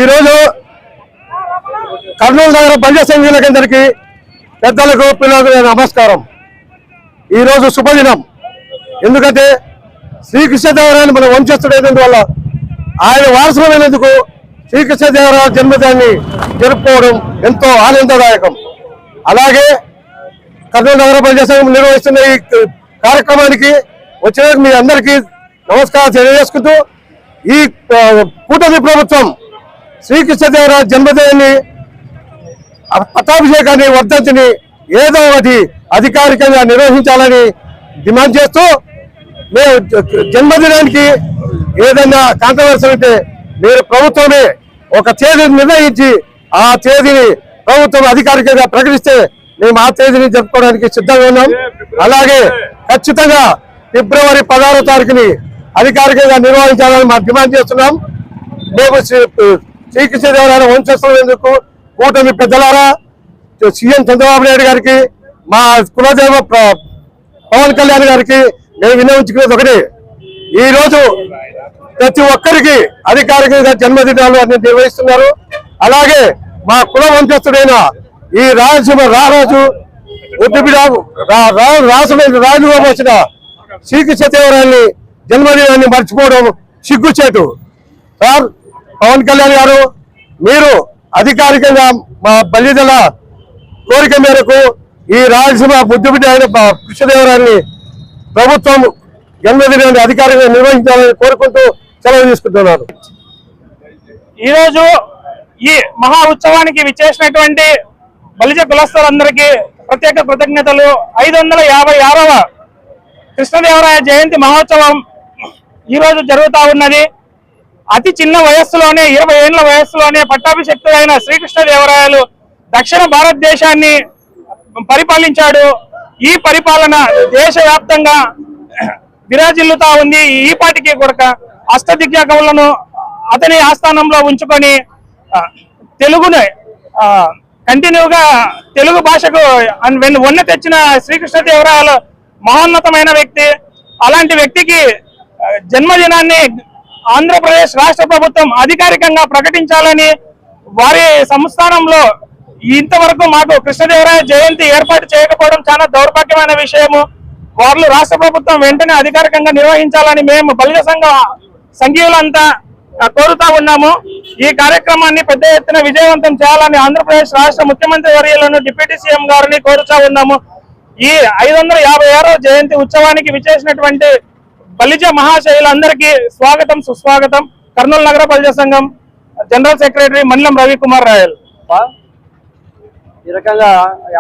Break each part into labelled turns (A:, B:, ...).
A: ఈరోజు కర్నూలు నగర బంజ సంఘీయులకందరికీ పెద్దలకు పిల్లలకు నమస్కారం. ఈరోజు శుభదినం. ఎందుకంటే శ్రీకృష్ణదేవరాయలు మన వంశస్థుడైనందువల్ల ఆయన వారసులైనందుకు శ్రీకృష్ణదేవరాయ జన్మదినాన్ని జరుపుకోవడం ఎంతో ఆనందదాయకం. అలాగే కర్నూలు నగర బంజ సంఘం నిర్వహిస్తున్న ఈ కార్యక్రమానికి వచ్చిన మీ అందరికీ నమస్కారం తెలియజేసుకుంటూ, ఈ కూటమి ప్రభుత్వం శ్రీకృష్ణదేవరాయ జన్మదినాన్ని, పట్టాభిషేకాన్ని, వర్ధంతిని ఏదో ఒకటి అధికారికంగా నిర్వహించాలని డిమాండ్ చేస్తూ, మేము జన్మదినానికి ఏదైనా కాంట్రవర్సీ ఉంటే మీరు ప్రభుత్వమే ఒక తేదీని నిర్ణయించి ఆ తేదీని ప్రభుత్వం అధికారికంగా ప్రకటిస్తే మేము ఆ తేదీని జరుపుకోవడానికి సిద్ధంగా ఉన్నాం. అలాగే ఖచ్చితంగా ఫిబ్రవరి 16వ తారీఖుని అధికారికంగా నిర్వహించాలని మనం డిమాండ్ చేస్తున్నాం. మేము శ్రీకృష్ణదేవరాయ వంశస్థులందుకు కూటమి పెద్దలారా, సీఎం చంద్రబాబు నాయుడు గారికి, మా కులదేవ పవన్ కళ్యాణ్ గారికి నేను విన్నవించుకునేది ఒకటి, ఈరోజు ప్రతి ఒక్కరికి అధికారికంగా జన్మదినాలు అన్ని నిర్వహిస్తున్నారు. అలాగే మా కుల వంశస్థుడైన ఈ రాజు రాజుగా వచ్చిన శ్రీకృష్ణదేవరాయని జన్మదినాన్ని మర్చిపోవడం సిగ్గుచేటు. సార్ పవన్ కళ్యాణ్ గారు, మీరు అధికారికంగా మా బలిదల కోరిక మేరకు ఈ రాయలసీమ ముద్దుబిడ్డ అయిన కృష్ణదేవరాయని ప్రభుత్వం జన్మదినాన్ని అధికారికంగా నిర్వహించాలని కోరుకుంటూ సెలవు తీసుకుంటున్నారు.
B: ఈరోజు ఈ మహా ఉత్సవానికి విచ్చేసినటువంటి బలిజ కులస్తులందరికీ ప్రత్యేక కృతజ్ఞతలు. 556వ కృష్ణదేవరాయ జయంతి మహోత్సవం ఈరోజు జరుగుతూ ఉన్నది. అతి చిన్న వయస్సులోనే, 20 ఏళ్ల వయస్సులోనే పట్టాభిషిక్తుడైన శ్రీకృష్ణదేవరాయలు దక్షిణ భారతదేశాన్ని పరిపాలించాడు. ఈ పరిపాలన దేశవ్యాప్తంగా విరాజిల్లుతా ఉంది. ఈ పాటికి కూడా అష్టదిగ్గ కవులను అతని ఆస్థానంలో ఉంచుకొని తెలుగుని కంటిన్యూగా తెలుగు భాషకు వన్నె తెచ్చిన శ్రీకృష్ణదేవరాయలు మహోన్నతమైన వ్యక్తి. అలాంటి వ్యక్తికి జన్మదినాన్ని ఆంధ్రప్రదేశ్ రాష్ట్ర ప్రభుత్వం అధికారికంగా ప్రకటించాలని వారి సంస్థానంలో ఇంతవరకు మాకు కృష్ణదేవరాయ జయంతి ఏర్పాటు చేయకపోవడం చాలా దౌర్భాగ్యమైన విషయము. వారు రాష్ట్ర ప్రభుత్వం వెంటనే అధికారికంగా నిర్వహించాలని మేము బలిజ సంఘీయులంతా కోరుతా ఉన్నాము. ఈ కార్యక్రమాన్ని పెద్ద ఎత్తున విజయవంతం చేయాలని ఆంధ్రప్రదేశ్ రాష్ట్ర ముఖ్యమంత్రి వర్యులను, డిప్యూటీ సీఎం గారిని కోరుతా ఉన్నాము. ఈ 556వ జయంతి ఉత్సవానికి విచ్చేసినటువంటి బలిజ మహాశయులందరికీ స్వాగతం, సుస్వాగతం. కర్నూలు నగర బలిజ సంఘం జనరల్ సెక్రటరీ మండలం రవికుమార్ రాయల్.
C: ఈ రకంగా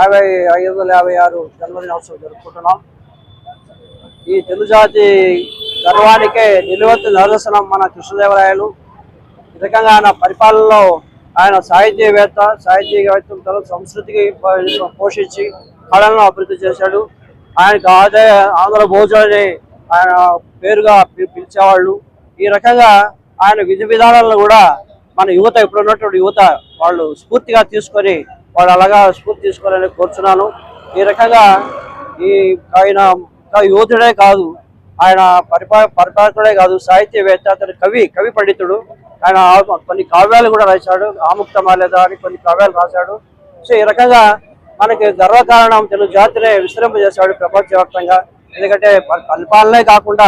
C: 556 జన్మదినోత్సవం జరుపుకుంటున్నాం. ఈ తెలుగు జాతి గర్వానికే నిలువెత్తు నిదర్శనం మన కృష్ణదేవరాయలు. ఈ రకంగా ఆయన పరిపాలనలో ఆయన సాహిత్యవేత్త సంస్కృతికి పోషించి కళలను అభివృద్ధి చేశాడు. ఆయనకు ఆంధ్ర భోజనాన్ని ఆయన పేరుగా పిలిచేవాళ్ళు. ఈ రకంగా ఆయన విధి విధానాలను కూడా మన యువత, ఇప్పుడు ఉన్నటువంటి యువత వాళ్ళు స్ఫూర్తిగా తీసుకొని వాళ్ళు అలాగా స్ఫూర్తి తీసుకోవాలని కోరుచున్నాను. ఈ రకంగా ఆయన యువతుడే కాదు, ఆయన పరిపాలకుడే కాదు, సాహిత్యవేత్త, అతను కవి పండితుడు. ఆయన కొన్ని కావ్యాలు కూడా రాశాడు. ఆముక్తమాలేదా అని కొన్ని కావ్యాలు రాశాడు. సో ఈ రకంగా మనకి గర్వకారణం తెలుగు జాతిని విస్తరింపజేశాడు ప్రపంచవ్యాప్తంగా. ఎందుకంటే పరిపాలనే కాకుండా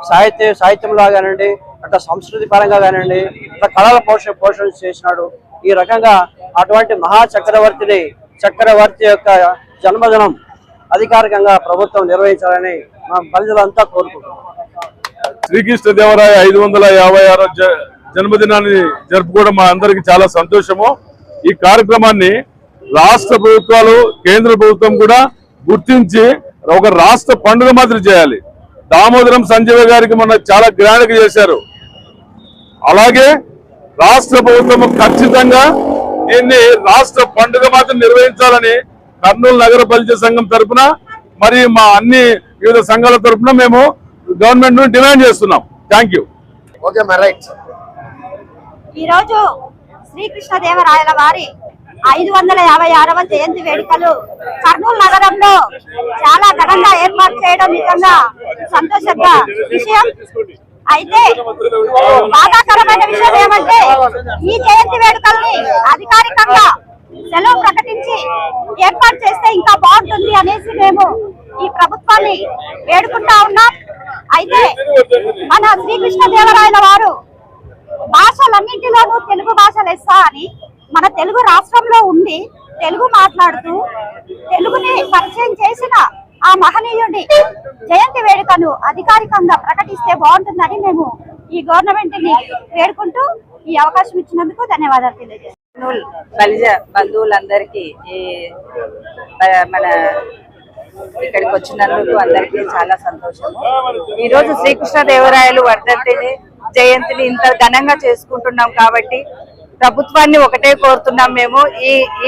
C: సాహిత్యంలో కానివ్వండి, అట్లా సంస్కృతి పరంగా కానివ్వండి, అట్లా కళల పోషణ చేసినాడు. ఈ రకంగా అటువంటి చక్రవర్తి యొక్క జన్మదినం అధికారికంగా ప్రభుత్వం నిర్వహించాలని మా బలిజలంతా కోరుకుంటున్నాం.
D: శ్రీకృష్ణదేవరాయ 556వ జన్మదినాన్ని జరుపుకోవడం మా అందరికి చాలా సంతోషము. ఈ కార్యక్రమాన్ని రాష్ట్ర ప్రభుత్వాలు, కేంద్ర ప్రభుత్వం కూడా గుర్తించి ఒక రాష్ట్ర పండుగ మాదిరి చేయాలి. దామోదరం సంజయ్ గారికి మొన్న చాలా గ్రాండ్ గా చేశారు. అలాగే రాష్ట్ర ప్రభుత్వం ఖచ్చితంగా దీన్ని రాష్ట్ర పండుగ మాత్రం నిర్వహించాలని కర్నూలు నగర బలిజ సంఘం తరఫున, మరి మా అన్ని వివిధ సంఘాల తరఫున మేము గవర్నమెంట్ ను డిమాండ్ చేస్తున్నాం. Thank you.
E: ఈరోజు శ్రీకృష్ణదేవరాయల వారి 556వ జయంతి వేడుకలు కర్నూలు నగరంలో చాలా ఘనంగా ఏర్పాటు చేయడం నిజంగా సంతోషంగా విషయం. అయితే బాధాకరమైన విషయం ఏమంటే ఈ జయంతి వేడుకల్ని అధికారికంగా సెలవు ప్రకటించి ఏర్పాటు చేస్తే ఇంకా బాగుంటుంది అనేసి మేము ఈ ప్రభుత్వాన్ని వేడుకుంటా ఉన్నాం. అయితే మన శ్రీకృష్ణదేవరాయల వారు భాషలన్నింటిలోనూ తెలుగు భాష లెస్స అని మన తెలుగు రాష్ట్రంలో ఉండి తెలుగు మాట్లాడుతూ తెలుగుని పరిచయం చేసిన ఆ మహనీయుడి జయంతి వేడుకను అధికారికంగా ప్రకటిస్తే బాగుంటుందని మేము ఈ గవర్నమెంట్ ని వేడుకుంటూ ఈ అవకాశం ఇచ్చినందుకు ధన్యవాదాలు తెలియజేస్తాం.
F: బలిజ బంధువులందరికీ మన ఇక్కడికి వచ్చినందుకు అందరికీ చాలా సంతోషము. ఈ రోజు శ్రీకృష్ణదేవరాయలు వర్ధంతిని జయంతిని ఇంత ఘనంగా చేసుకుంటున్నాం కాబట్టి ప్రభుత్వాన్ని ఒకటే కోరుతున్నాం. మేము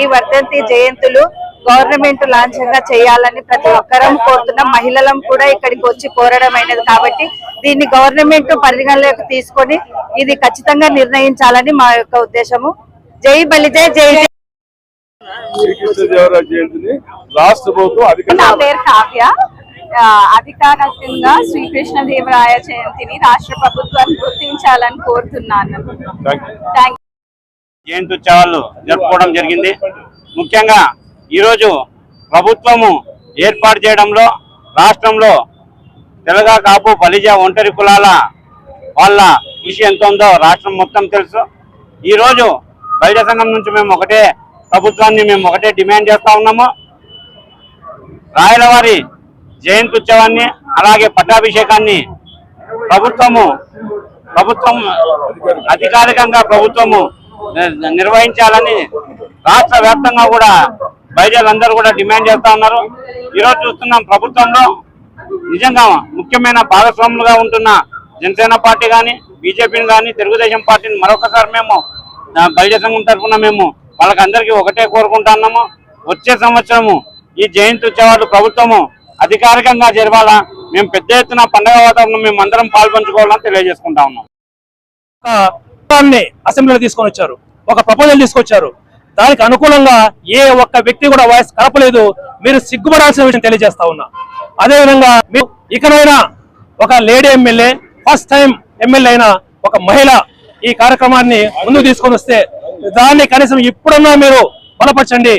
F: ఈ వర్ధంతి జయంతులు గవర్నమెంట్ లాంఛనంగా చేయాలని ప్రతి ఒక్కరం కోరుతున్నాం. మహిళలం కూడా ఇక్కడికి వచ్చి కోరడం అయినది కాబట్టి దీన్ని గవర్నమెంట్ పరిగణలోకి తీసుకొని ఇది ఖచ్చితంగా నిర్ణయించాలని మా యొక్క ఉద్దేశము. జై బలిజయ్ జై జై.
D: శ్రీకృష్ణదేవరాయ జయంతిని రాష్ట్ర ప్రభుత్వం
F: నా పేరు కావ్య. అధికారికంగా శ్రీకృష్ణదేవరాయ జయంతిని రాష్ట్ర ప్రభుత్వం గుర్తించాలని కోరుతున్నాను.
G: జయంతి ఉత్సవాలు జరుపుకోవడం జరిగింది. ముఖ్యంగా ఈరోజు ప్రభుత్వము ఏర్పాటు చేయడంలో రాష్ట్రంలో తెలగ కాపు బలిజ ఒంటరి కులాల వాళ్ళ కృషి ఎంత ఉందో రాష్ట్రం మొత్తం తెలుసు. ఈరోజు బలిజ సంఘం నుంచి మేము ప్రభుత్వాన్ని ఒకటే డిమాండ్ చేస్తా ఉన్నాము. రాయలవారి జయంతి ఉత్సవాన్ని అలాగే పట్టాభిషేకాన్ని ప్రభుత్వం అధికారికంగా ప్రభుత్వము నిర్వహించాలని రాష్ట్ర వ్యాప్తంగా కూడా బలిజలందరూ కూడా డిమాండ్ చేస్తా ఉన్నారు. ఈరోజు చూస్తున్నాం ప్రభుత్వంలో నిజంగా ముఖ్యమైన భాగస్వాములుగా ఉంటున్న జనసేన పార్టీ కానీ బీజేపీని కానీ తెలుగుదేశం పార్టీని మరొకసారి మేము బలిజ సంఘం తరఫున మేము వాళ్ళకందరికీ ఒకటే కోరుకుంటున్నాము. వచ్చే సంవత్సరము ఈ జయంతి ఉత్సవాలు ప్రభుత్వము అధికారికంగా జరపాలా. మేము పెద్ద ఎత్తున పండుగ వాతావరణం మేము అందరం పాల్పంచుకోవాలని తెలియజేసుకుంటా ఉన్నాం.
B: అసెంబ్లీలో తీసుకొని వచ్చారు, ఒక ప్రపోజల్ తీసుకొచ్చారు. దానికి అనుకూలంగా ఏ ఒక్క వ్యక్తి కూడా వాయిస్ కలపలేదు. మీరు సిగ్గుపడాల్సిన విషయం తెలియజేస్తా ఉన్నా. అదేవిధంగా మీరు ఇకనైనా ఒక lady MLA, first time MLA అయిన ఒక మహిళ ఈ కార్యక్రమాన్ని ముందుకు తీసుకొని వస్తే దాన్ని కనీసం ఇప్పుడన్నా మీరు బలపరచండి.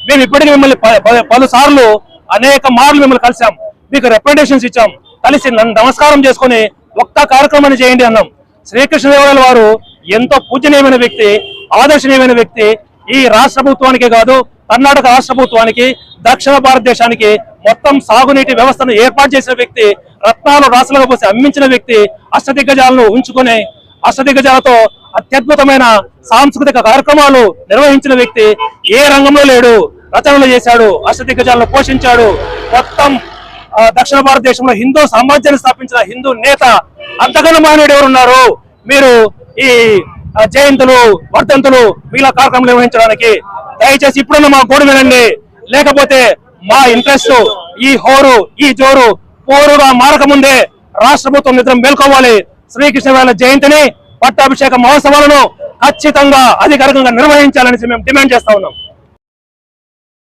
B: మేము ఇప్పటికీ మిమ్మల్ని పలు సార్లు అనేక మార్లు మిమ్మల్ని కలిసాం, మీకు రిప్రజెంటేషన్స్ ఇచ్చాం. కలిసి నమస్కారం చేసుకుని ఒక్క కార్యక్రమాన్ని చేయండి అన్నాం. శ్రీకృష్ణదేవరాయల వారు ఎంతో పూజనీయమైన వ్యక్తి, ఆదర్శనీయమైన వ్యక్తి. ఈ రాష్ట్ర ప్రభుత్వానికే కాదు, కర్ణాటక రాష్ట్ర ప్రభుత్వానికి, దక్షిణ భారతదేశానికి మొత్తం సాగునీటి వ్యవస్థను ఏర్పాటు చేసిన వ్యక్తి, రత్నాలు రాసులుగా పోసి అమ్మించిన వ్యక్తి, అష్టదిగ్గజాలను ఉంచుకుని అష్టదిగ్గజాలతో అత్యద్భుతమైన సాంస్కృతిక కార్యక్రమాలు నిర్వహించిన వ్యక్తి. ఏ రంగంలో లేడు, రచనలు చేశాడు, అష్టదిగ్గజాలను పోషించాడు. మొత్తం దక్షిణ భారతదేశంలో హిందూ సామ్రాజ్యాన్ని స్థాపించిన హిందూ నేత. అంతకన్నా మానేడు ఎవరున్నారు? మీరు ఈ జయంతులు, వర్ధంతులు, మిగతా కార్యక్రమాలు నిర్వహించడానికి దయచేసి ఇప్పుడున్న మా గోడు వినండి. లేకపోతే మా ఇంట్రెస్ట్ ఈ హోరు, ఈ జోరు పోరుగా మారకముందే రాష్ట్ర ప్రభుత్వం నిద్ర మేల్కోవాలి. శ్రీకృష్ణదేవరాయల జయంతిని, పట్టాభిషేక మహోత్సవాలను ఖచ్చితంగా అధికారికంగా నిర్వహించాలని మేము డిమాండ్ చేస్తా ఉన్నాం.